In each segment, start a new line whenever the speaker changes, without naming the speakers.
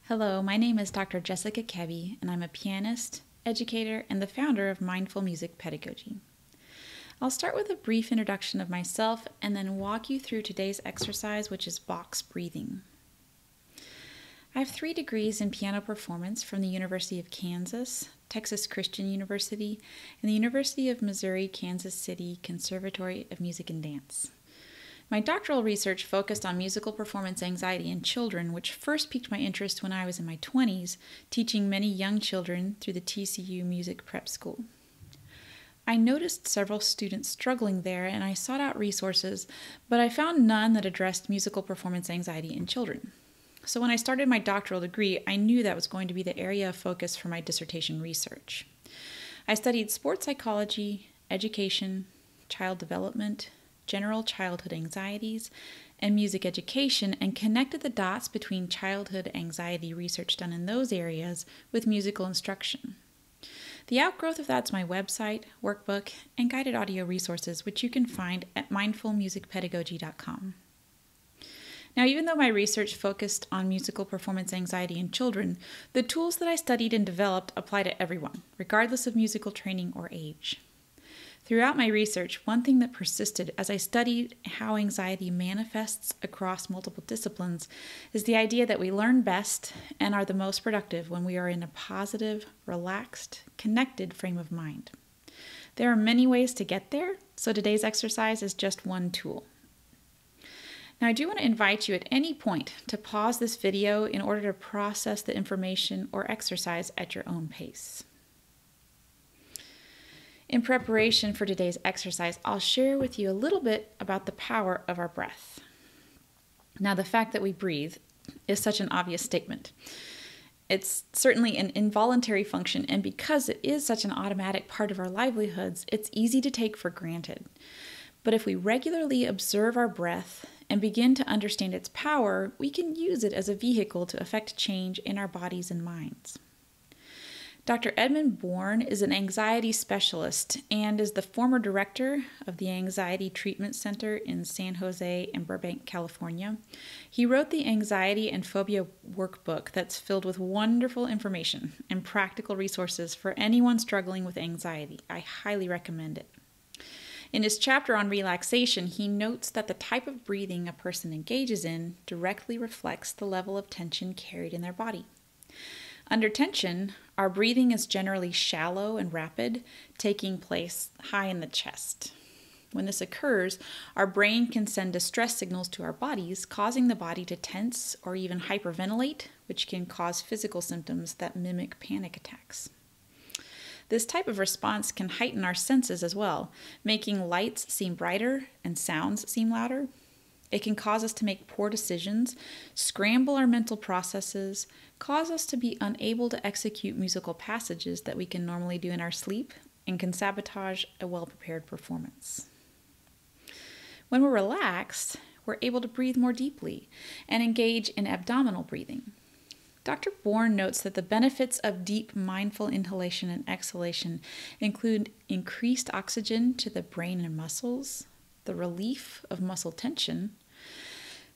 Hello, my name is Dr. Jessica Kebby, and I'm a pianist, educator, and the founder of Mindful Music Pedagogy. I'll start with a brief introduction of myself and then walk you through today's exercise, which is box breathing. I have 3 degrees in piano performance from the University of Kansas, Texas Christian University, and the University of Missouri Kansas City Conservatory of Music and Dance. My doctoral research focused on musical performance anxiety in children, which first piqued my interest when I was in my 20s, teaching many young children through the TCU Music Prep School. I noticed several students struggling there, and I sought out resources, but I found none that addressed musical performance anxiety in children. So when I started my doctoral degree, I knew that was going to be the area of focus for my dissertation research. I studied sports psychology, education, child development, general childhood anxieties, and music education, and connected the dots between childhood anxiety research done in those areas with musical instruction. The outgrowth of that's my website, workbook, and guided audio resources, which you can find at mindfulmusicpedagogy.com. Now, even though my research focused on musical performance anxiety in children, the tools that I studied and developed apply to everyone, regardless of musical training or age. Throughout my research, one thing that persisted as I studied how anxiety manifests across multiple disciplines is the idea that we learn best and are the most productive when we are in a positive, relaxed, connected frame of mind. There are many ways to get there, so today's exercise is just one tool. Now, I do want to invite you at any point to pause this video in order to process the information or exercise at your own pace. In preparation for today's exercise, I'll share with you a little bit about the power of our breath. Now, the fact that we breathe is such an obvious statement. It's certainly an involuntary function, and because it is such an automatic part of our livelihoods, it's easy to take for granted. But if we regularly observe our breath and begin to understand its power, we can use it as a vehicle to affect change in our bodies and minds. Dr. Edmund Bourne is an anxiety specialist and is the former director of the Anxiety Treatment Center in San Jose and Burbank, California. He wrote the Anxiety and Phobia Workbook that's filled with wonderful information and practical resources for anyone struggling with anxiety. I highly recommend it. In his chapter on relaxation, he notes that the type of breathing a person engages in directly reflects the level of tension carried in their body. Under tension, our breathing is generally shallow and rapid, taking place high in the chest. When this occurs, our brain can send distress signals to our bodies, causing the body to tense or even hyperventilate, which can cause physical symptoms that mimic panic attacks. This type of response can heighten our senses as well, making lights seem brighter and sounds seem louder. It can cause us to make poor decisions, scramble our mental processes, cause us to be unable to execute musical passages that we can normally do in our sleep, and can sabotage a well-prepared performance. When we're relaxed, we're able to breathe more deeply and engage in abdominal breathing. Dr. Bourne notes that the benefits of deep mindful inhalation and exhalation include increased oxygen to the brain and muscles, the relief of muscle tension,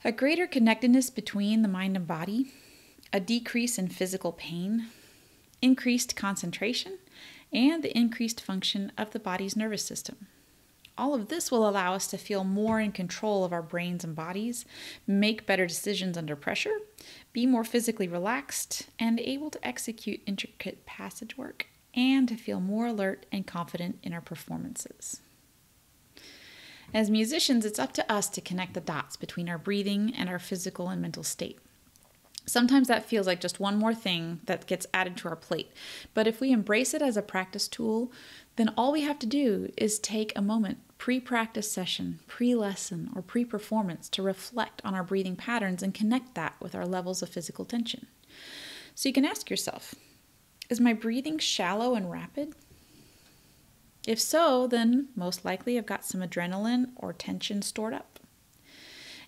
a greater connectedness between the mind and body, a decrease in physical pain, increased concentration, and the increased function of the body's nervous system. All of this will allow us to feel more in control of our brains and bodies, make better decisions under pressure, be more physically relaxed, and able to execute intricate passage work, and to feel more alert and confident in our performances. As musicians, it's up to us to connect the dots between our breathing and our physical and mental state. Sometimes that feels like just one more thing that gets added to our plate, but if we embrace it as a practice tool, then all we have to do is take a moment, pre-practice session, pre-lesson, or pre-performance to reflect on our breathing patterns and connect that with our levels of physical tension. So you can ask yourself, is my breathing shallow and rapid? If so, then most likely I've got some adrenaline or tension stored up.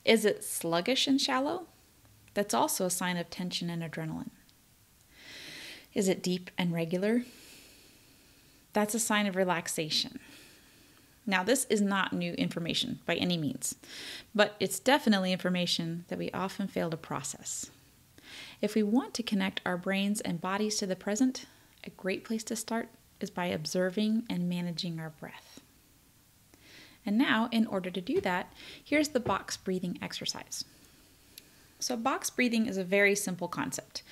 Is it sluggish and shallow? That's also a sign of tension and adrenaline. Is it deep and regular? That's a sign of relaxation. Now, this is not new information by any means, but it's definitely information that we often fail to process. If we want to connect our brains and bodies to the present, a great place to start is by observing and managing our breath. And now, in order to do that, here's the box breathing exercise. So box breathing is a very simple concept.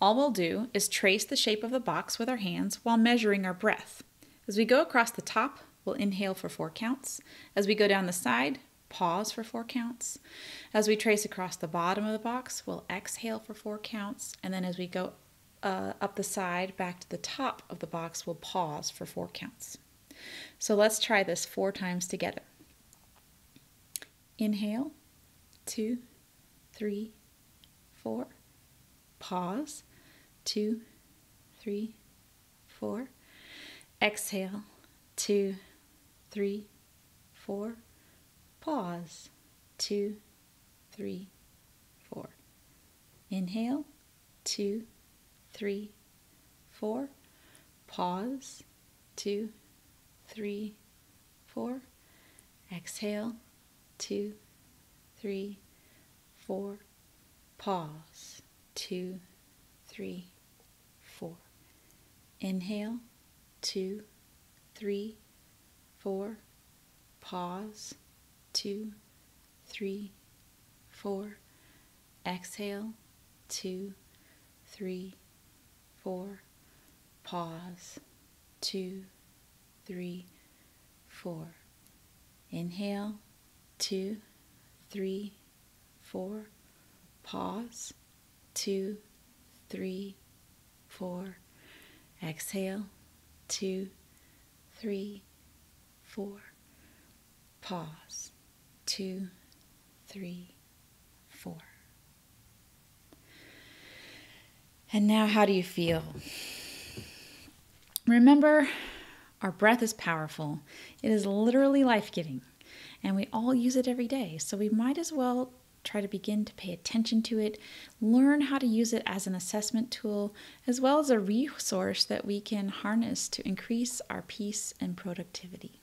All we'll do is trace the shape of the box with our hands while measuring our breath. As we go across the top, we'll inhale for 4 counts. As we go down the side, pause for 4 counts. As we trace across the bottom of the box, we'll exhale for 4 counts. And then as we go up the side back to the top of the box, we'll pause for 4 counts. So let's try this 4 times together. Inhale, 2, 3, 4. Pause, 2, 3, 4. Exhale, 2, 3, 4. Pause, 2, 3, 4. Inhale, 2, 3, 4. Pause, 2, 3, 4. Exhale, 2, 3, 4. Pause, 2, 3, 4. Inhale, 2, 3, 4. Pause, 2, 3, 4. Exhale, 2, 3, 4. Pause, 2, 3, 4. Inhale, 2, 3, 4. Pause, 2, 3, 4. Exhale, 2, 3, 4. Pause, 2, 3, 4. And now, how do you feel? Remember, our breath is powerful. It is literally life-giving, and we all use it every day. So we might as well try to begin to pay attention to it, learn how to use it as an assessment tool, as well as a resource that we can harness to increase our peace and productivity.